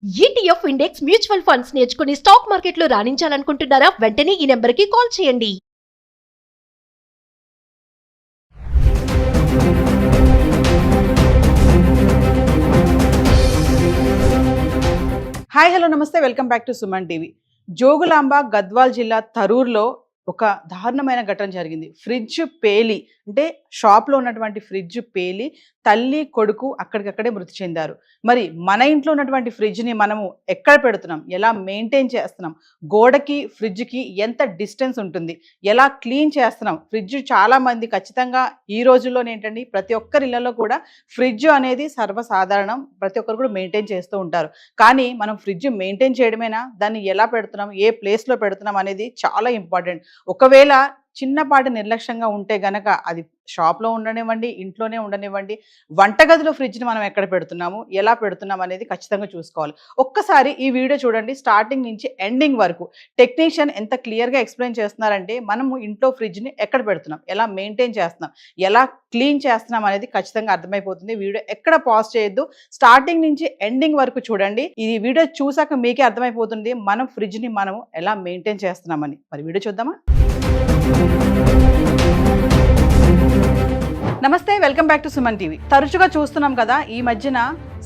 ETF index mutual funds నేర్చుకుని stock మార్కెట్లో రాణించాలనుకుంటున్నారా? వెంటనే ఈ నెంబర్కి కాల్ చేయండి. హాయ్ హలో నమస్తే, welcome back to Suman TV. Jogulamba Gadwal జిల్లా తరూర్లో ఒక దారుణమైన ఘటన జరిగింది. ఫ్రిడ్జ్ పేలి, అంటే షాప్లో ఉన్నటువంటి ఫ్రిడ్జ్ పేలి తల్లి కొడుకు అక్కడికక్కడే మృతి చెందారు. మరి మన ఇంట్లో ఉన్నటువంటి ఫ్రిడ్జ్ని మనము ఎక్కడ పెడుతున్నాం, ఎలా మెయింటైన్ చేస్తున్నాం, గోడకి ఫ్రిడ్జ్కి ఎంత డిస్టెన్స్ ఉంటుంది, ఎలా క్లీన్ చేస్తున్నాం. ఫ్రిడ్జ్ చాలా మంది ఖచ్చితంగా ఈ రోజుల్లోనే ఏంటండి, ప్రతి ఒక్కరి ఇళ్లలో కూడా ఫ్రిడ్జ్ అనేది సర్వసాధారణం, ప్రతి ఒక్కరు కూడా మెయింటైన్ చేస్తూ ఉంటారు. కానీ మనం ఫ్రిడ్జ్ మెయింటైన్ చేయడమేనా, దాన్ని ఎలా పెడుతున్నాం, ఏ ప్లేస్లో పెడుతున్నాం అనేది చాలా ఇంపార్టెంట్. ఒకవేళ చిన్నపాటి నిర్లక్ష్యంగా ఉంటే గనక అది షాప్లో ఉండనివ్వండి, ఇంట్లోనే ఉండనివ్వండి, వంటగదిలో ఫ్రిడ్జ్ని మనం ఎక్కడ పెడుతున్నాము, ఎలా పెడుతున్నాం అనేది ఖచ్చితంగా చూసుకోవాలి. ఒక్కసారి ఈ వీడియో చూడండి, స్టార్టింగ్ నుంచి ఎండింగ్ వరకు. టెక్నీషియన్ ఎంత క్లియర్గా ఎక్స్ప్లెయిన్ చేస్తున్నారంటే మనము ఇంట్లో ఫ్రిడ్జ్ని ఎక్కడ పెడుతున్నాం, ఎలా మెయింటైన్ చేస్తున్నాం, ఎలా క్లీన్ చేస్తున్నాం అనేది ఖచ్చితంగా అర్థమైపోతుంది. వీడియో ఎక్కడ పాజ్ చేయొద్దు, స్టార్టింగ్ నుంచి ఎండింగ్ వరకు చూడండి. ఈ వీడియో చూసాక మీకే అర్థమైపోతుంది మనం ఫ్రిడ్జ్ని మనము ఎలా మెయింటైన్ చేస్తున్నామని. మరి వీడియో చూద్దామా? నమస్తే, welcome back to Suman TV. తరచుగా చూస్తున్నాం కదా, ఈ మధ్యన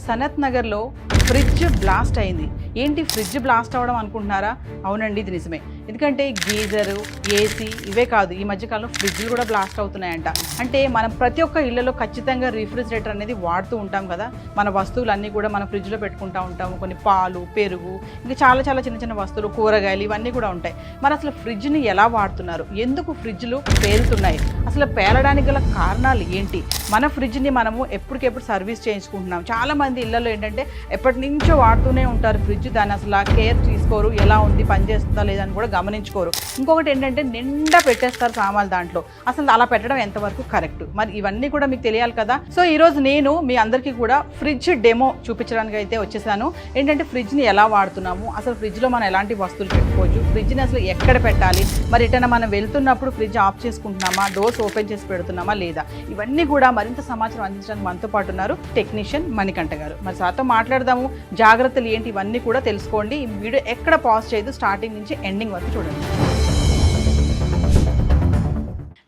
సనత్ నగర్లో ఫ్రిడ్జ్ బ్లాస్ట్ అయింది. ఏంటి ఫ్రిడ్జ్ బ్లాస్ట్ అవ్వడం అనుకుంటున్నారా? అవునండి, ఇది నిజమే. ఎందుకంటే గీజరు, ఏసీ ఇవే కాదు, ఈ మధ్యకాలంలో ఫ్రిడ్జ్లు కూడా బ్లాస్ట్ అవుతున్నాయంట. అంటే మనం ప్రతి ఒక్క ఇళ్లలో ఖచ్చితంగా రిఫ్రిజిరేటర్ అనేది వాడుతూ ఉంటాం కదా. మన వస్తువులన్నీ కూడా మనం ఫ్రిడ్జ్లో పెట్టుకుంటూ ఉంటాము. కొన్ని పాలు, పెరుగు, ఇంకా చాలా చాలా చిన్న చిన్న వస్తువులు, కూరగాయలు ఇవన్నీ కూడా ఉంటాయి. మరి అసలు ఫ్రిడ్జ్ని ఎలా వాడుతున్నారు, ఎందుకు ఫ్రిడ్జ్లు పేలుతున్నాయి, అసలు పేలడానికి గల కారణాలు ఏంటి, మన ఫ్రిడ్జ్ని మనము ఎప్పటికెప్పుడు సర్వీస్ చేయించుకుంటున్నాం. చాలామంది ఇళ్లలో ఏంటంటే ఎప్పటి నుంచో వాడుతూనే ఉంటారు ఫ్రిడ్జ్, దాన్ని అసలు కేర్ తీసుకోరు, ఎలా ఉంది, పనిచేస్తుందా లేదని కూడా గమనించుకోరు. ఇంకొకటి ఏంటంటే నిండా పెట్టేస్తారు సామాన్లు దాంట్లో. అసలు అలా పెట్టడం ఎంతవరకు కరెక్ట్, మరి ఇవన్నీ కూడా మీకు తెలియాలి కదా. సో ఈరోజు నేను మీ అందరికీ కూడా ఫ్రిడ్జ్ డెమో చూపించడానికి అయితే వచ్చేసాను. ఏంటంటే ఫ్రిడ్జ్ని ఎలా వాడుతున్నాము, అసలు ఫ్రిడ్జ్లో మనం ఎలాంటి వస్తువులు పెట్టుకోవచ్చు, ఫ్రిడ్జ్ని అసలు ఎక్కడ పెట్టాలి, మరి ఎటైనా మనం వెళ్తున్నప్పుడు ఫ్రిడ్జ్ ఆఫ్ చేసుకుంటున్నామా, డోర్స్ ఓపెన్ చేసి పెడుతున్నామా లేదా, ఇవన్నీ కూడా మరింత సమాచారం అందించడానికి మనతో పాటు ఉన్నారు టెక్నీషియన్ మణికంఠ గారు. మరి సార్తో మాట్లాడదాము, జాగ్రత్తలు ఏంటి ఇవన్నీ కూడా తెలుసుకోండి. ఈ వీడియో ఎక్కడ పాజ్ చేయదు, స్టార్టింగ్ నుంచి ఎండింగ్ వరకు చూడండి.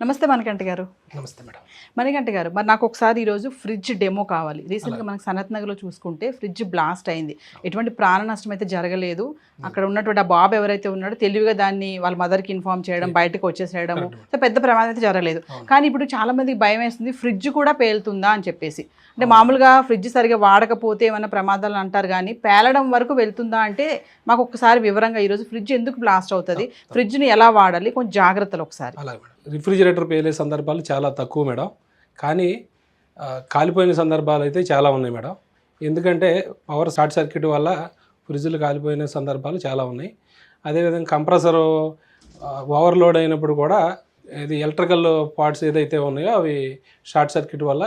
నమస్తే మణికంఠ గారు. నమస్తే మేడం. మణికంఠ గారు, మరి నాకు ఒకసారి ఈరోజు ఫ్రిడ్జ్ డెమో కావాలి. రీసెంట్గా మనకు సనత్ నగర్లో చూసుకుంటే ఫ్రిడ్జ్ బ్లాస్ట్ అయింది. ఎటువంటి ప్రాణ నష్టం అయితే జరగలేదు. అక్కడ ఉన్నటువంటి ఆ బాబు ఎవరైతే ఉన్నాడో తెలివిగా దాన్ని వాళ్ళ మదర్కి ఇన్ఫార్మ్ చేయడం, బయటకు వచ్చేసేయడము, పెద్ద ప్రమాదం అయితే జరగలేదు. కానీ ఇప్పుడు చాలా మందికి భయం వేస్తుంది, ఫ్రిడ్జ్ కూడా పేలుతుందా అని చెప్పేసి. అంటే మామూలుగా ఫ్రిడ్జ్ సరిగా వాడకపోతే ఏమైనా ప్రమాదాలు అంటారు, కానీ పేలడం వరకు వెళ్తుందా అంటే మాకు ఒకసారి వివరంగా ఈరోజు ఫ్రిడ్జ్ ఎందుకు బ్లాస్ట్ అవుతుంది, ఫ్రిడ్జ్ని ఎలా వాడాలి, కొంచెం జాగ్రత్తలు ఒకసారి. అలాగే మేడం. రిఫ్రిజిరేటర్ పేలే సందర్భాలు చాలా తక్కువ మేడం, కానీ కాలిపోయిన సందర్భాలు అయితే చాలా ఉన్నాయి మేడం. ఎందుకంటే పవర్ షార్ట్ సర్క్యూట్ వల్ల ఫ్రిడ్జ్లు కాలిపోయిన సందర్భాలు చాలా ఉన్నాయి. అదేవిధంగా కంప్రెసర్ ఓవర్లోడ్ అయినప్పుడు కూడా ఇది ఎలక్ట్రికల్ పార్ట్స్ ఏదైతే ఉన్నాయో అవి షార్ట్ సర్క్యూట్ వల్ల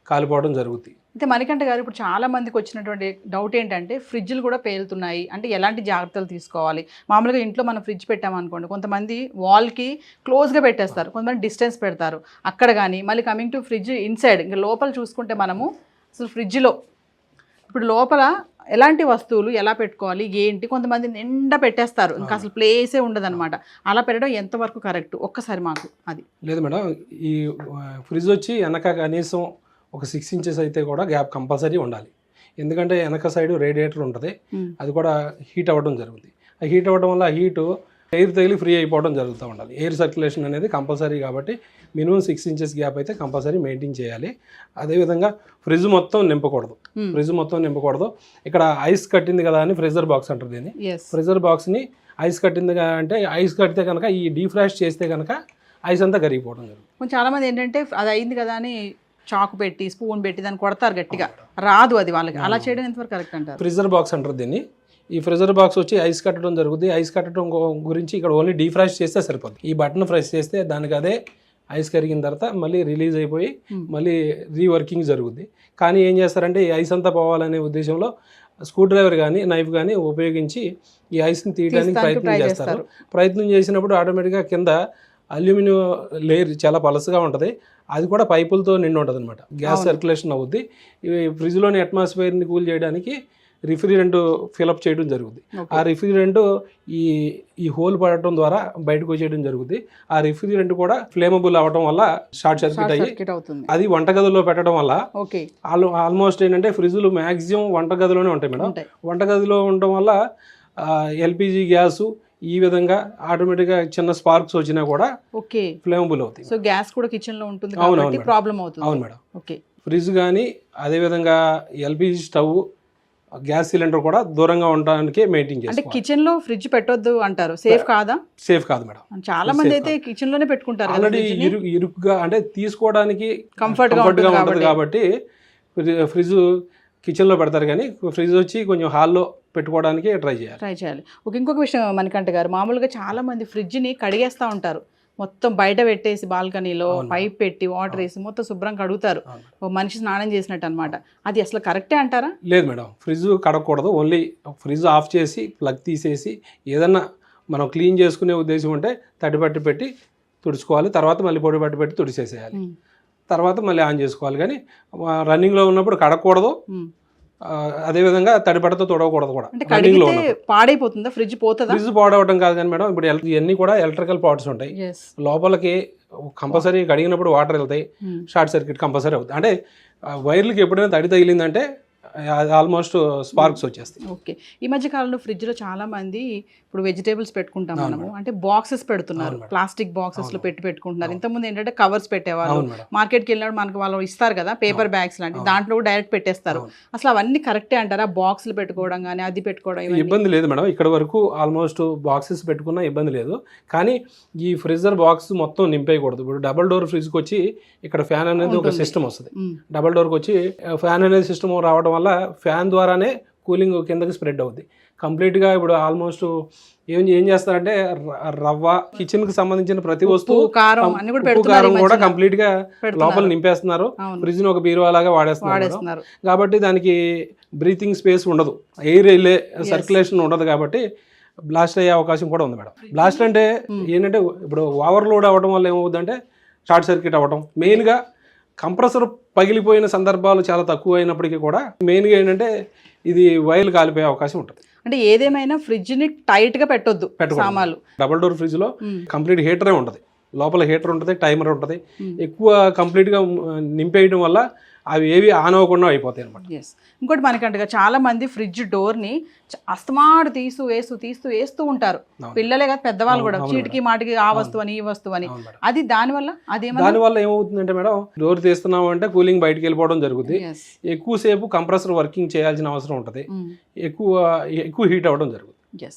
కాలిపోవడం జరుగుతుంది. అయితే మణికంఠ గారు, ఇప్పుడు చాలా మందికి వచ్చినటువంటి డౌట్ ఏంటంటే ఫ్రిడ్జ్లు కూడా పేలుతున్నాయి, అంటే ఎలాంటి జాగ్రత్తలు తీసుకోవాలి. మామూలుగా ఇంట్లో మనం ఫ్రిడ్జ్ పెట్టామనుకోండి, కొంతమంది వాల్కి క్లోజ్గా పెట్టేస్తారు, కొంతమంది డిస్టెన్స్ పెడతారు అక్కడ. కానీ మళ్ళీ కమింగ్ టు ఫ్రిడ్జ్ ఇన్సైడ్, ఇంకా లోపల చూసుకుంటే మనము అసలు ఫ్రిడ్జ్లో ఇప్పుడు లోపల ఎలాంటి వస్తువులు ఎలా పెట్టుకోవాలి ఏంటి, కొంతమంది నిండా పెట్టేస్తారు, ఇంకా అసలు ప్లేసే ఉండదన్నమాట. అలా పెట్టడం ఎంతవరకు కరెక్ట్, ఒక్కసారి మాకు అది. లేదు మేడం, ఈ ఫ్రిడ్జ్ వచ్చి వెనక కనీసం ఒక 6 ఇంచెస్ అయితే కూడా గ్యాప్ కంపల్సరీ ఉండాలి. ఎందుకంటే వెనక సైడ్ రేడియేటర్ ఉంటుంది, అది కూడా హీట్ అవ్వడం జరుగుతుంది. ఆ హీట్ అవ్వడం వల్ల ఆ హీటు ఎయిర్ తగిలి ఫ్రీ అయిపోవడం జరుగుతూ ఉండాలి. ఎయిర్ సర్క్యులేషన్ అనేది కంపల్సరీ, కాబట్టి మినిమం 6 ఇంచెస్ గ్యాప్ అయితే కంపల్సరీ మెయింటైన్ చేయాలి. అదేవిధంగా ఫ్రిడ్జ్ మొత్తం నింపకూడదు. ఇక్కడ ఐస్ కట్టింది కదా అని ఫ్రీజర్ బాక్స్ అంటారు దీన్ని. ఫ్రీజర్ బాక్స్ని ఐస్ కట్టింది అంటే ఐస్ కడితే కనుక ఈ డీఫ్రాస్ట్ చేస్తే కనుక ఐస్ అంతా కరిగిపోవడం జరుగుతుంది. చాలామంది ఏంటంటే అది అయింది కదా అని చాకు పెట్టి, స్పూన్ పెట్టి దాన్ని కొడతారు గట్టిగా, రాదు అది వాళ్ళకి. అలా చేయడం ఎంతవరకు కరెక్ట్ అంటారు? ఫ్రీజర్ బాక్స్ అంటారు దీన్ని. ఈ ఫ్రీజర్ బాక్స్ వచ్చి ఐస్ కట్టడం జరుగుతుంది. ఐస్ కట్టడం గురించి ఇక్కడ ఓన్లీ డీఫ్రాస్ట్ చేస్తే సరిపోతుంది. ఈ బటన్ ప్రెస్ చేస్తే దానికి అదే ఐస్ కరిగిన తర్వాత మళ్ళీ రిలీజ్ అయిపోయి మళ్ళీ రీవర్కింగ్ జరుగుద్ది. కానీ ఏం చేస్తారంటే ఈ ఐస్ అంతా పోవాలనే ఉద్దేశంలో స్క్రూ డ్రైవర్ కానీ నైఫ్ కానీ ఉపయోగించి ఈ ఐస్ని తీయడానికి ప్రయత్నం చేసినప్పుడు ఆటోమేటిక్గా కింద అల్యూమినియం లేయర్ చాలా పలసగా ఉంటుంది, అది కూడా పైపులతో నిండి ఉంటుంది అనమాట. గ్యాస్ సర్క్యులేషన్ అవుద్ది. ఇవి ఫ్రిడ్జ్లోని అట్మాస్ఫియర్ని కూల్ చేయడానికి రిఫ్రిజరెంట్ ఫిలప్ చేయడం జరుగుతుంది. Okay. ఆ రిఫ్రిజరెంట్ ఈ హోల్ పడటం ద్వారా బయటకు వచ్చేయడం జరుగుతుంది. ఆ రిఫ్రిజరెంట్ కూడా ఫ్లేమబుల్ అవ్వడం వల్ల షార్ట్ సర్క్యూట్ అయ్యి సర్క్యూట్ అవుతుంది. అది వంటగదిలో పెట్టడం వల్ల ఓకే, ఆల్మోస్ట్ ఏంటంటే ఫ్రిడ్జ్లు మ్యాక్సిమం వంటగదిలోనే ఉంటాయి మేడం. ఉంటాయి. వంటగదిలో ఉండటం వల్ల ఎల్పిజి గ్యాసు ఈ విధంగా ఆటోమేటిక్గా చిన్న స్పార్క్స్ వచ్చినా కూడా ఓకే, ఫ్లేమబుల్ అవుతాయి. సో గ్యాస్ కూడా కిచెన్ లో ఉంటుంది అవును, కాబట్టి అవును ప్రాబ్లం అవుతుంది. అవును మేడం. ఓకే, ఫ్రిడ్జ్ కానీ అదేవిధంగా ఎల్పిజి స్టవ్, గ్యాస్ సిలిండర్ కూడా దూరంగా ఉండడానికి మెయింటైన్ అంటే చేసుకోవాలి. కిచెన్ లో ఫ్రిడ్జ్ పెట్టొద్దు అంటారు, సేఫ్ కాదా? సేఫ్ కాదు మేడం. చాలా మంది అయితే కిచెన్ లోనే పెట్టుకుంటారు. ఆల్రెడీ ఇరుకుగా అంటే తీసుకోవడానికి కంఫర్ట్ గా కంఫర్ట్గా ఉంటుంది ఉంటుంది కాబట్టి ఫ్రిడ్జ్ కిచెన్లో పెడతారు, కానీ ఫ్రిడ్జ్ వచ్చి కొంచెం హాల్లో పెట్టుకోవడానికి ట్రై చేయాలి. ఒక ఇంకొక విషయం మణికంఠ గారు, మామూలుగా చాలా మంది ఫ్రిడ్జ్ ని కడిగేస్తా ఉంటారు, మొత్తం బయట పెట్టేసి బాల్కనీలో పైప్ పెట్టి వాటర్ వేసి మొత్తం శుభ్రం కడుగుతారు, ఒక మనిషి స్నానం చేసినట్టు అనమాట. అది అసలు కరెక్టే అంటారా? లేదు మేడం, ఫ్రిడ్జ్ కడగకూడదు. ఓన్లీ ఫ్రిడ్జ్ ఆఫ్ చేసి ప్లగ్ తీసేసి ఏదన్నా మనం క్లీన్ చేసుకునే ఉద్దేశం ఉంటే తడిపట్టి పెట్టి తుడుచుకోవాలి. తర్వాత మళ్ళీ పొడి పట్టి పెట్టి తుడిచేసేయాలి. తర్వాత మళ్ళీ ఆన్ చేసుకోవాలి. కానీ రన్నింగ్లో ఉన్నప్పుడు కడగకూడదు. అదేవిధంగా తడిపడతో తొడవకూడదు కూడా. అంటే కడిగితే పాడైపోతుందా? ఫ్రిడ్జ్ పోతుందా? ఫ్రిడ్జ్ పాడవడం కాదు కానీ మేడం, ఇప్పుడు ఇవన్నీ కూడా ఎలక్ట్రికల్ పార్ట్స్ ఉంటాయి. లోపలికి కంపల్సరీ కడిగినప్పుడు వాటర్ వెళ్తాయి, షార్ట్ సర్క్యూట్ కంపల్సరీ అవుతుంది. అంటే వైర్లకి ఎప్పుడైనా తడి తగిలిందంటే ఆల్మోస్ట్ స్పార్క్స్ వచ్చేస్తాయి. ఓకే, ఈ మధ్య కాలంలో ఫ్రిడ్జ్ లో చాలా మంది ఇప్పుడు వెజిటేబుల్స్ పెట్టుకుంటాం మనము, అంటే బాక్సెస్ పెడుతున్నారు, ప్లాస్టిక్ బాక్సెస్ లో పెట్టుకుంటున్నారు. ఇంతకుముందు ఏంటంటే కవర్స్ పెట్టేవాళ్ళు, మార్కెట్కి వెళ్ళినప్పుడు మనకు వాళ్ళు ఇస్తారు కదా పేపర్ బ్యాగ్స్ లాంటి, దాంట్లో డైరెక్ట్ పెట్టేస్తారు. అసలు అవన్నీ కరెక్టే అంటారా? బాక్స్లు పెట్టుకోవడం కానీ అది పెట్టుకోవడం ఇబ్బంది లేదు మేడం. ఇక్కడ వరకు ఆల్మోస్ట్ బాక్సెస్ పెట్టుకున్నా ఇబ్బంది లేదు. కానీ ఈ ఫ్రిడ్జర్ బాక్స్ మొత్తం నింపేయకూడదు. ఇప్పుడు డబుల్ డోర్ ఫ్రిడ్జ్కి వచ్చి ఇక్కడ ఫ్యాన్ అనేది ఒక సిస్టమ్ వస్తుంది. డబుల్ డోర్కి వచ్చి ఫ్యాన్ అనేది సిస్టమ్ రావడం వల్ల ఫ్యాన్ ద్వారానే కూలింగ్ కిందకి స్ప్రెడ్ అవుద్ది కంప్లీట్గా. ఇప్పుడు ఆల్మోస్ట్ ఏం చేస్తారంటే రవ్వ, కిచెన్ కి సంబంధించిన ప్రతి వస్తువు, కారం కూడా కంప్లీట్ గా లోపల నింపేస్తున్నారు. ఫ్రిడ్జ్ ని ఒక బీరువా లాగా వాడేస్తున్నారు. కాబట్టి దానికి బ్రీతింగ్ స్పేస్ ఉండదు, ఎయిర్ వెళ్ళే సర్క్యులేషన్ ఉండదు. కాబట్టి బ్లాస్ట్ అయ్యే అవకాశం కూడా ఉంది మేడం. బ్లాస్ట్ అంటే ఏంటంటే ఇప్పుడు ఓవర్లోడ్ అవ్వడం వల్ల ఏమవుతుందంటే షార్ట్ సర్క్యూట్ అవ్వడం. మెయిన్గా కంప్రెసర్ పగిలిపోయిన సందర్భాలు చాలా తక్కువ అయినప్పటికీ కూడా మెయిన్గా ఏంటంటే ఇది వైర్లు కాలిపోయే అవకాశం ఉంటుంది. అంటే ఏదేమైనా ఫ్రిడ్జ్ ని టైట్ గా పెట్టొద్దు. సామాన్లు డబుల్ డోర్ ఫ్రిడ్జ్ లో కంప్లీట్ హీటరే ఉంటుంది, లోపల హీటర్ ఉంటుంది, టైమర్ ఉంటుంది. ఎక్కువ కంప్లీట్ గా నింపేయడం వల్ల అవి ఏవి ఆన్ అవ్వకుండా అయిపోతాయి అనమాట. ఇంకోటి మనకంటగా చాలా మంది ఫ్రిడ్జ్ డోర్ ని అస్తమాడు వేస్తూ ఉంటారు. పిల్లలే కాదు పెద్దవాళ్ళు కూడా, చీటికి మాటికి ఆ వస్తువు అని ఈ వస్తువు అని. అది దానివల్ల ఏమవుతుందంటే మేడం, డోర్ తీస్తున్నాం అంటే కూలింగ్ బయటకు వెళ్ళిపోవడం జరుగుతుంది. ఎక్కువసేపు కంప్రెసర్ వర్కింగ్ చేయాల్సిన అవసరం ఉంటుంది, ఎక్కువ హీట్ అవ్వడం జరుగుతుంది.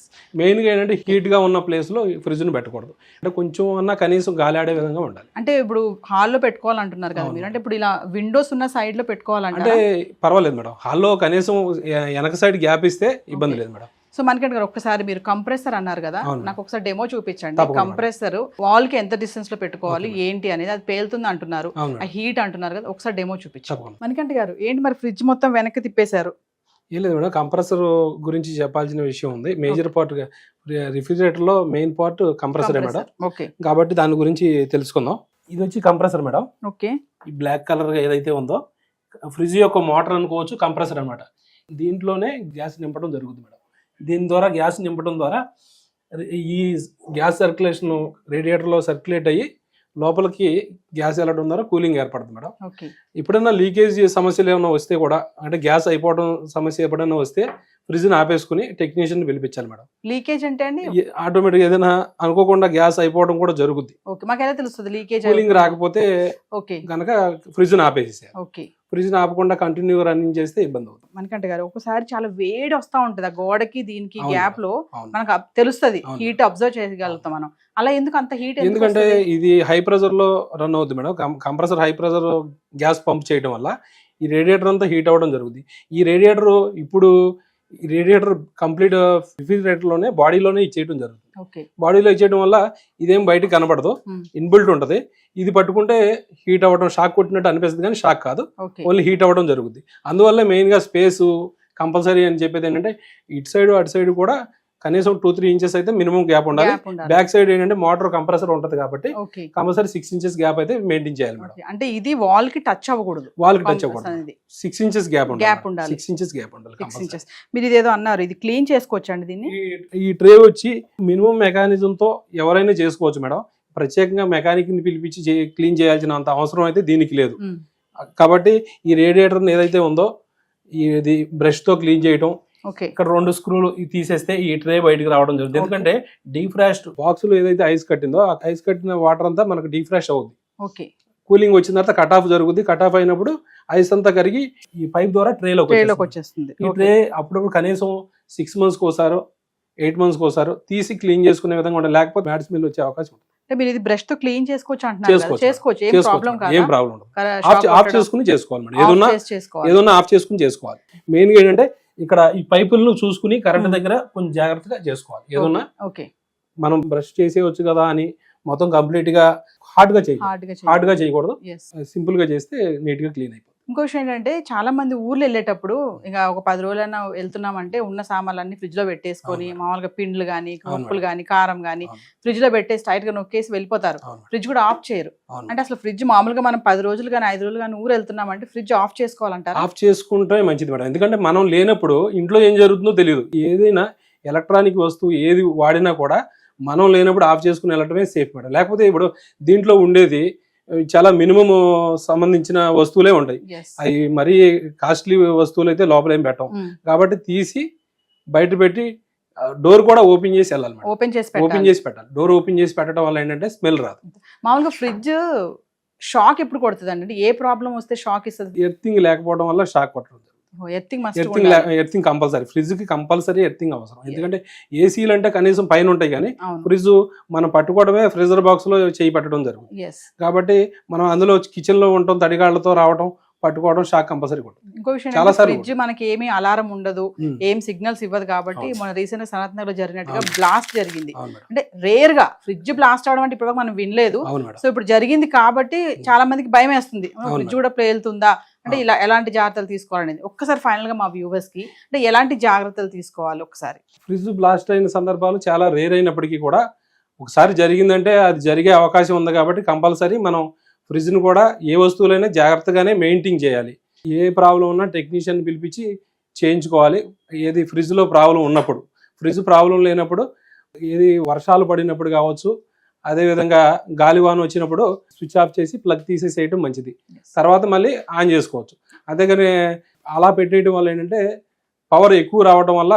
మెయిన్గా ఏంటంటే హీట్గా ఉన్న ప్లేస్లో ఫ్రిడ్జ్ని పెట్టకూడదు. అంటే కొంచెం అన్నా కనీసం గాలి ఆడే విధంగా ఉండాలి. అంటే ఇప్పుడు హాల్లో పెట్టుకోవాలంటున్నారు కదా మీరు, అంటే ఇప్పుడు ఇలా విండోస్ ఉన్న సైడ్ లో పెట్టుకోవాలంటే పర్వాలేదు మేడం. హాల్లో కనీసం వెనక సైడ్ గ్యాప్ ఇస్తే ఇబ్బంది లేదు మేడం. సో మనకంటే ఒక్కసారి మీరు కంప్రెసర్ అన్నారు కదా, నాకు ఒకసారి డెమో చూపించండి. కంప్రెసర్ వాల్ కి ఎంత డిస్టెన్స్ లో పెట్టుకోవాలి ఏంటి అనేది, అది పేలుతుంది అంటున్నారు, ఆ హీట్ అంటున్నారు కదా, ఒకసారి డెమో చూపించండి. మనకంటే గారు ఏంటి మరి ఫ్రిడ్జ్ మొత్తం వెనక్కి తిప్పేశారు? ఏం లేదు మేడం, కంప్రెసర్ గురించి చెప్పాల్సిన విషయం ఉంది. మేజర్ పార్ట్ రిఫ్రిజిరేటర్ లో మెయిన్ పార్ట్ కంప్రెసరే మేడం. కాబట్టి దాని గురించి తెలుసుకుందాం. ఇది వచ్చి కంప్రెసర్ మేడం. ఓకే, ఈ బ్లాక్ కలర్ ఏదైతే ఉందో ఫ్రిడ్జ్ యొక్క మోటార్ అనుకోవచ్చు, కంప్రెసర్ అనమాట. దీంట్లోనే గ్యాస్ నింపడం జరుగుతుంది మేడం. దీని ద్వారా గ్యాస్ నింపడం ద్వారా ఈ గ్యాస్ సర్క్యులేషన్ రేడియేటర్లో సర్క్యులేట్ అయ్యి లోపలికి గ్యాస్ వెళ్ళడం ద్వారా కూలింగ్ ఏర్పడుతుంది మేడం. ఎప్పుడైనా లీకేజ్ సమస్యలు ఏమైనా వస్తే కూడా, అంటే గ్యాస్ అయిపోవడం సమస్య ఎప్పుడైనా వస్తే ఫ్రిడ్జ్ని ఆపేసుకుని టెక్నీషియన్ పిలిపించాలి మేడం. లీకేజ్ అంటే అండి ఆటోమేటిక్ ఏదైనా అనుకోకుండా గ్యాస్ అయిపోవడం కూడా జరుగుతుంది. మాకెలా తెలుస్తుంది లీకేజ్? కూలింగ్ రాకపోతే కనుక ఫ్రిడ్జ్ని ఆపేసేయాలి. ఫ్రిడ్జ్ని ఆపకుండా కంటిన్యూగా రన్నింగ్ చేస్తే ఇబ్బంది అవుతుంది. మనకంటే గారు ఒకసారి చాలా వేడి వస్తూ ఉంటుంది, ఆ గోడకి దీనికి గ్యాప్ లో మనకు తెలుస్తుంది, హీట్ అబ్జర్వ్ చేయగలుగుతాం మనం. అలా ఎందుకు అంత హీట్? ఎందుకంటే ఇది హై ప్రెషర్ లో రన్ అవుతుంది madam. Compressor high pressure gas pump చేయడం వల్ల ఈ రేడియేటర్ అంతా హీట్ అవ్వడం జరుగుతుంది. ఈ రేడియేటర్ కంప్లీట్ రిఫ్రిజిరేటర్ లోనే బాడీలోనే ఇచ్చేయడం జరుగుతుంది. బాడీలో ఇచ్చేయడం వల్ల ఇదేం బయటకు కనబడదు, ఇన్బిల్ట్ ఉంటుంది. ఇది పట్టుకుంటే హీట్ అవ్వడం, షాక్ కొట్టినట్టు అనిపిస్తుంది కానీ షాక్ కాదు, ఓన్లీ హీట్ అవ్వడం జరుగుతుంది. అందువల్ల మెయిన్ గా స్పేస్ కంపల్సరీ అని చెప్పేది ఏంటంటే ఇటు సైడ్ అటు సైడ్ కూడా కనీసం 2-3 ఇంచెస్ అయితే మినిమం గ్యాప్ ఉండాలి. Gap ఉండాలి. బ్యాక్ సైడ్ ఏంటంటే మోటార్ కంప్రెసర్ ఉంటది కాబట్టి ఓకే కంపల్సరీ 6 ఇంచెస్ గ్యాప్ అయితే మెయింటైన్ చేయాలి మేడం. ఓకే. అంటే ఇది వాల్ కి టచ్ అవ్వకూడదు, వాల్ కి టచ్ Compass అవ్వకూడదు. అనేది 6 ఇంచెస్ గ్యాప్ Gap ఉండాలి. 6 ఇంచెస్ గ్యాప్ ఉండాలి 6 compulsory. ఇంచెస్. మీరు ఇదేదో అన్నారు, ఇది క్లీన్ చేసుకోవచ్చు అండి దీన్ని? ఈ ట్రే వచ్చి మినిమం మెకానిజం తో ఎవరైనా చేసుకోవచ్చు మేడం. ప్రత్యేకంగా మెకానిక్ ని పిలిపించి క్లీన్ చేయాల్సిన అంత అవసరం అయితే దీనికి లేదు. మ్మ్. కాబట్టి ఈ రేడియేటర్ ఏదైతే ఉందో ఇది బ్రష్ తో క్లీన్ చేయటం, ఓకే ఇక్కడ 2 స్క్రూలు తీసేస్తే ఈ ట్రే బయటికి రావడం జరుగుతుంది. ఎందుకంటే డీఫ్రాస్ట్ బాక్స్ లో ఏదైతే ఐస్ కట్టిందో ఆ ఐస్ కట్టిన వాటర్ అంతా మనకు డీఫ్రాస్ట్ అవుతుంది. ఓకే కూలింగ్ వచ్చిన తర్వాత కట్ ఆఫ్ జరుగుద్ది. కట్ ఆఫ్ అయినప్పుడు ఐస్ అంతా కరిగి ఈ పైప్ ద్వారా ట్రేలోకి ట్రేలోకి వచ్చేస్తుంది. ఈ ట్రే అప్పుడప్పుడు కనీసం 6 months కోసారో 8 months కోసారో తీసి క్లీన్ చేసుకునే విధంగా ఉండాలి. లేకపోతే బ్యాడ్ స్మెల్ వచ్చే అవకాశం ఉంటుంది. అంటే మీరు ఇది బ్రష్ తో క్లీన్ చేసుకోవచ్చు అంటున్నారు కదా? చేసుకోవచ్చు, ఏం ప్రాబ్లం కాదు. ఏం ప్రాబ్లం ఉండదు. ఆఫ్ చేసుకుని చేసుకోవాలి మేడం. ఏదన్నా ఆఫ్ చేసుకుని చేసుకోవాలి. మెయిన్ గా ఏంటంటే ఇక్కడ ఈ పైపులను చూసుకుని కరెంట్ దగ్గర కొంచెం జాగ్రత్తగా చేసుకోవాలి. ఏదన్నా ఓకే మనం బ్రష్ చేసేయచ్చు కదా అని మొత్తం కంప్లీట్ గా హార్డ్ గా చేయకూడదు. సింపుల్ గా చేస్తే నీట్ గా క్లీన్ అయిపోతుంది. ఇంకో విషయం ఏంటంటే చాలా మంది ఊర్లు వెళ్ళేటప్పుడు ఇంకా ఒక 10 రోజులైనా వెళ్తున్నామంటే ఉన్న సామాన్లన్నీ ఫ్రిడ్జ్ లో పెట్టేసుకొని మామూలుగా పిండ్లు గానీ ఉప్పులు గానీ కారం గానీ ఫ్రిడ్జ్ లో పెట్టేసి టైట్ గా నొక్కేసి వెళ్ళిపోతారు. ఫ్రిడ్జ్ కూడా ఆఫ్ చేయరు. అంటే అసలు ఫ్రిడ్జ్ మామూలుగా మనం 10 రోజులు కానీ 5 రోజులు కానీ ఊరు వెళ్తున్నామంటే ఫ్రిడ్జ్ ఆఫ్ చేసుకోవాలంటారు? ఆఫ్ చేసుకుంటే మంచిది మేడం. ఎందుకంటే మనం లేనప్పుడు ఇంట్లో ఏం జరుగుతుందో తెలియదు. ఏదైనా ఎలక్ట్రానిక్ వస్తువు ఏది వాడినా కూడా మనం లేనప్పుడు ఆఫ్ చేసుకుని వెళ్ళటమే సేఫ్ మేడం. లేకపోతే ఇప్పుడు దీంట్లో ఉండేది చాలా మినిమం సంబంధించిన వస్తువులే ఉంటాయి. అవి మరీ కాస్ట్లీ వస్తువులు అయితే లోపల ఏం పెట్టం. కాబట్టి తీసి బయట పెట్టి డోర్ కూడా ఓపెన్ చేసి వెళ్ళాలి మేడం. ఓపెన్ చేసి పెట్టాలి. డోర్ ఓపెన్ చేసి పెట్టడం వల్ల ఏంటంటే స్మెల్ రాదు. మామూలుగా ఫ్రిడ్జ్ షాక్ ఎప్పుడు కొడుతుంది అండి? ఏ ప్రాబ్లం వస్తే షాక్ ఇస్తుంది? ఎర్తింగ్ లేకపోవడం వల్ల షాక్ కొట్టడం. Earthing compulsory. ఫ్రిడ్జ్ కి కంపల్సరీ ఎర్తింగ్ అవసరం. ఎందుకంటే ఏసీలు అంటే కనీసం పైన ఉంటాయి కానీ ఫ్రిడ్జ్ మనం పట్టుకోవడమే ఫ్రీజర్ బాక్స్ లో చేయి పెట్టడం జరుగుతుంది. కాబట్టి మనం అందులో కిచెన్ లో ఉంటాం, తడిగాళ్లతో రావడం పట్టుకోవడం షాక్ కంపల్సరీ కొడుతుంది. ఇంకో విషయం, ఫ్రిడ్జ్ మనకి ఏమీ అలారం ఉండదు, ఏం సిగ్నల్స్ ఇవ్వదు. కాబట్టి మన రీసెంట్ గా సనత్ నగర్ లో జరిగినట్టుగా బ్లాస్ట్ జరిగింది. అంటే రేర్ గా ఫ్రిడ్జ్ బ్లాస్ట్ అవడం అంటే ఇప్పుడు మనం వినలేదు. సో ఇప్పుడు జరిగింది కాబట్టి చాలా మందికి భయం వేస్తుంది, ఫ్రిడ్జ్ కూడా పేలుతుందా అంటే ఇలా ఎలాంటి జాగ్రత్తలు తీసుకోవాలనేది. ఒక్కసారి ఫైనల్ గా మా వ్యూవర్స్ కి అంటే ఎలాంటి జాగ్రత్తలు తీసుకోవాలి ఒకసారి? ఫ్రిడ్జ్ బ్లాస్ట్ అయిన సందర్భాలు చాలా రేర్ అయినప్పటికీ కూడా ఒకసారి జరిగిందంటే అది జరిగే అవకాశం ఉంది. కాబట్టి కంపల్సరీ మనం ఫ్రిడ్జ్ను కూడా ఏ వస్తువులైనా జాగ్రత్తగానే మెయింటైన్ చేయాలి. ఏ ప్రాబ్లం ఉన్నా టెక్నీషియన్ పిలిపించి చేయించుకోవాలి. ఏది ఫ్రిడ్జ్లో ప్రాబ్లం ఉన్నప్పుడు, ఫ్రిడ్జ్ ప్రాబ్లం లేనప్పుడు, ఏది వర్షాలు పడినప్పుడు కావచ్చు, అదేవిధంగా గాలివాన వచ్చినప్పుడు స్విచ్ ఆఫ్ చేసి ప్లగ్ తీసేసేయటం మంచిది. తర్వాత మళ్ళీ ఆన్ చేసుకోవచ్చు. అంతేగాని అలా పెట్టేయడం వల్ల ఏంటంటే పవర్ ఎక్కువ రావడం వల్ల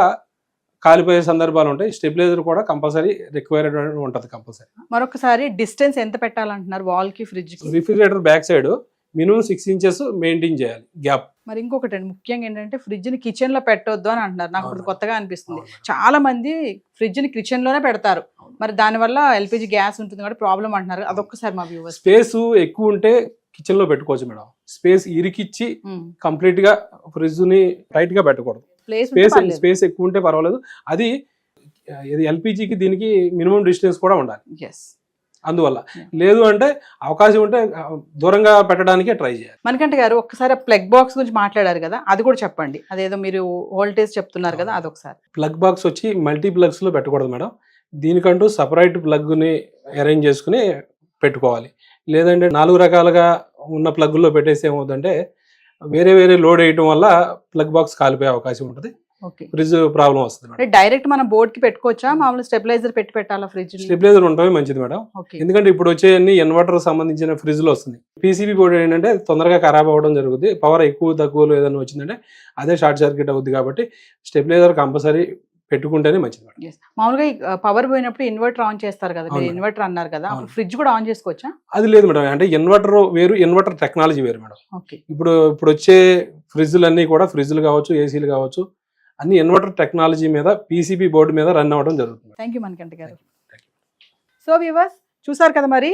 కాలిపోయే సందర్భాలు ఉంటాయి. స్టెబిలైజర్ కూడా కంపల్సరీ రిక్వైర్డ్ ఉంటుంది కంపల్సరీ. మరొకసారి డిస్టెన్స్ ఎంత పెట్టాలంటున్నారు వాల్ కి ఫ్రిడ్జ్ కి? Refrigerator back side minimum 6 inches maintain చేయాలి గ్యాప్. మరి ఇంకొకటి అండి, ముఖ్యంగా ఏంటంటే ఫ్రిడ్జ్ ని కిచెన్ లో పెట్టొద్దు అని అంటున్నారు. నాకు ఇప్పుడు కొత్తగా అనిపిస్తుంది. చాలా మంది ఫ్రిడ్జ్ ని కిచెన్ లోనే పెడతారు. మరి దానివల్ల ఎల్పిజి గ్యాస్ ఉంటుంది కాబట్టి ప్రాబ్లం అంటున్నారు. అదొక్కసారి మా వ్యూవర్స్. స్పేస్ ఎక్కువ ఉంటే కిచెన్ లో పెట్టుకోవచ్చు మేడం. స్పేస్ ఇరికిచ్చి కంప్లీట్ గా ఫ్రిడ్జ్ ని టైట్ గా పెట్టకూడదు. స్పేస్ ఎక్కువ ఉంటే పర్వాలేదు. అది ఎల్పిజికి దీనికి మినిమం డిస్టెన్స్ కూడా ఉండాలి. అందువల్ల లేదు అంటే అవకాశం ఉంటే దూరంగా పెట్టడానికి ట్రై చేయాలి. మణికంఠ గారు ఒక్కసారి ప్లగ్ బాక్స్ గురించి మాట్లాడారు కదా, అది కూడా చెప్పండి. అదేదో మీరు వోల్టేజ్ చెప్తున్నారు కదా, అదొకసారి. ప్లగ్ బాక్స్ వచ్చి మల్టీ ప్లగ్స్ లో పెట్టకూడదు మేడం. దీనికంటూ సపరేట్ ప్లగ్ ని అరేంజ్ చేసుకుని పెట్టుకోవాలి. లేదంటే 4 రకాలుగా ఉన్న ప్లగ్లో పెట్టేసి ఏమవుతుందంటే వేరే వేరే లోడ్ వేయటం వల్ల ప్లగ్ బాక్స్ కాలిపోయే అవకాశం ఉంటుంది. ఫ్రిడ్జ్ ప్రాబ్లం వస్తుంది. డైరెక్ట్ మనం బోర్డ్ కి పెట్టుకోవచ్చా? మామూలు స్టెబిలైజర్ పెట్టాలా? ఫ్రిడ్జ్ స్టెబిలైజర్ ఉండటమే మంచిది మేడం. ఎందుకంటే ఇప్పుడు వచ్చే అన్ని ఇన్వర్టర్ సంబంధించిన ఫ్రిడ్జ్ లో వస్తుంది. పీసీబీ బోర్డు ఏంటంటే తొందరగా ఖరాబ్ అవ్వడం జరుగుతుంది. పవర్ ఎక్కువ తక్కువలో ఏదైనా వచ్చిందంటే అదే షార్ట్ సర్క్యూట్ అవుతుంది. కాబట్టి స్టెబిలైజర్ కంపల్సరీ పెట్టుకుంటేనే మంచిది. మామూలుగా పవర్ పోయినప్పుడు ఇన్వర్టర్ ఆన్ చేస్తారు కదా, మీరు ఇన్వర్టర్ అన్నారు కదా, ఫ్రిడ్జ్ కూడా ఆన్ చేసుకోవచ్చా? అది లేదు మేడం. అంటే ఇన్వర్టర్ వేరు, ఇన్వర్టర్ టెక్నాలజీ వేరు మేడం. ఇప్పుడు వచ్చే ఫ్రిడ్జ్లు కూడా ఫ్రిడ్జ్లు కావచ్చు, ఏసీలు కావచ్చు, అన్ని ఇన్వర్టర్ టెక్నాలజీ మీద పీసీబీ బోర్డు మీద రన్ అవ్వడం జరుగుతుంది. థ్యాంక్ యూ మణికంఠ గారు. సో వ్యూవర్స్ చూసారు కదా, మరి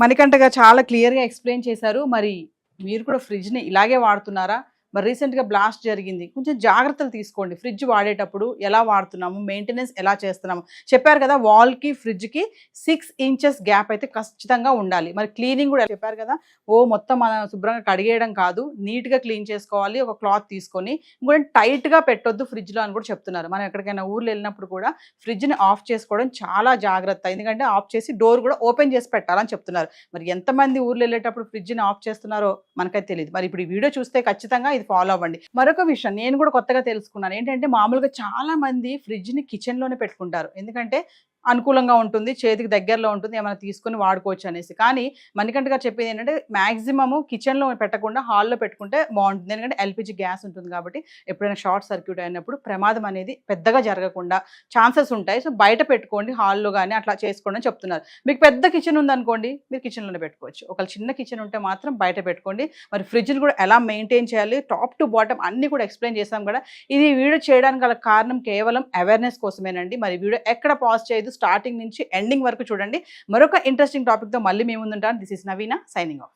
మణికంఠ గారు చాలా క్లియర్గా ఎక్స్ప్లెయిన్ చేశారు. మరి మీరు కూడా ఫ్రిడ్జ్ని ఇలాగే వాడుతున్నారా? మరి రీసెంట్గా బ్లాస్ట్ జరిగింది, కొంచెం జాగ్రత్తలు తీసుకోండి. ఫ్రిడ్జ్ వాడేటప్పుడు ఎలా వాడుతున్నాము, మెయింటెనెన్స్ ఎలా చేస్తున్నాము. చెప్పారు కదా వాల్కి ఫ్రిడ్జ్కి 6 ఇంచెస్ గ్యాప్ అయితే ఖచ్చితంగా ఉండాలి. మరి క్లీనింగ్ కూడా చెప్పారు కదా, మొత్తం మనం శుభ్రంగా కడిగేయడం కాదు, నీట్గా క్లీన్ చేసుకోవాలి. ఒక క్లాత్ తీసుకొని ఇంకోటి టైట్గా పెట్టొద్దు ఫ్రిడ్జ్లో అని కూడా చెప్తున్నారు. మనం ఎక్కడికైనా ఊర్లో వెళ్ళినప్పుడు కూడా ఫ్రిడ్జ్ని ఆఫ్ చేసుకోవడం చాలా జాగ్రత్త, ఎందుకంటే ఆఫ్ చేసి డోర్ కూడా ఓపెన్ చేసి పెట్టాలని చెప్తున్నారు. మరి ఎంతమంది ఊర్లో వెళ్ళేటప్పుడు ఫ్రిడ్జ్ని ఆఫ్ చేస్తున్నారో మనకైతే తెలియదు. మరి ఇప్పుడు ఈ వీడియో చూస్తే ఖచ్చితంగా ఇది ఫాలో అవ్వండి. మరొక విషయం నేను కూడా కొత్తగా తెలుసుకున్నాను ఏంటంటే, మామూలుగా చాలా మంది ఫ్రిడ్జ్ని కిచెన్లోనే పెట్టుకుంటారు, ఎందుకంటే అనుకూలంగా ఉంటుంది, చేతికి దగ్గరలో ఉంటుంది, ఏమైనా తీసుకొని వాడుకోవచ్చు అనేసి. కానీ మణికంఠ గారు చెప్పేది ఏంటంటే మ్యాక్సిమము కిచెన్లో పెట్టకుండా హాల్లో పెట్టుకుంటే బాగుంటుంది, ఎందుకంటే ఎల్పిజి గ్యాస్ ఉంటుంది కాబట్టి ఎప్పుడైనా షార్ట్ సర్క్యూట్ అయినప్పుడు ప్రమాదం అనేది పెద్దగా జరగకుండా ఛాన్సెస్ ఉంటాయి. సో బయట పెట్టుకోండి, హాల్లో కానీ అట్లా చేసుకోండి అని చెప్తున్నారు. మీకు పెద్ద కిచెన్ ఉందనుకోండి, మీరు కిచెన్లోనే పెట్టుకోవచ్చు. ఒకవేళ చిన్న కిచెన్ ఉంటే మాత్రం బయట పెట్టుకోండి. మరి ఫ్రిడ్జ్ని కూడా ఎలా మెయింటైన్ చేయాలి, టాప్ టు బాటమ్ అన్ని కూడా ఎక్స్ప్లెయిన్ చేసాం కూడా. ఇది వీడియో చేయడానికి గల కారణం కేవలం అవేర్నెస్ కోసమేనండి. మరి వీడియో ఎక్కడ పాజ్ చేయదు, స్టార్టింగ్ నుంచి ఎండింగ్ వరకు చూడండి. మరొక ఇంట్రెస్టింగ్ టాపిక్తో మళ్ళీ మేము ముందుంటాను. This is Naveena signing of.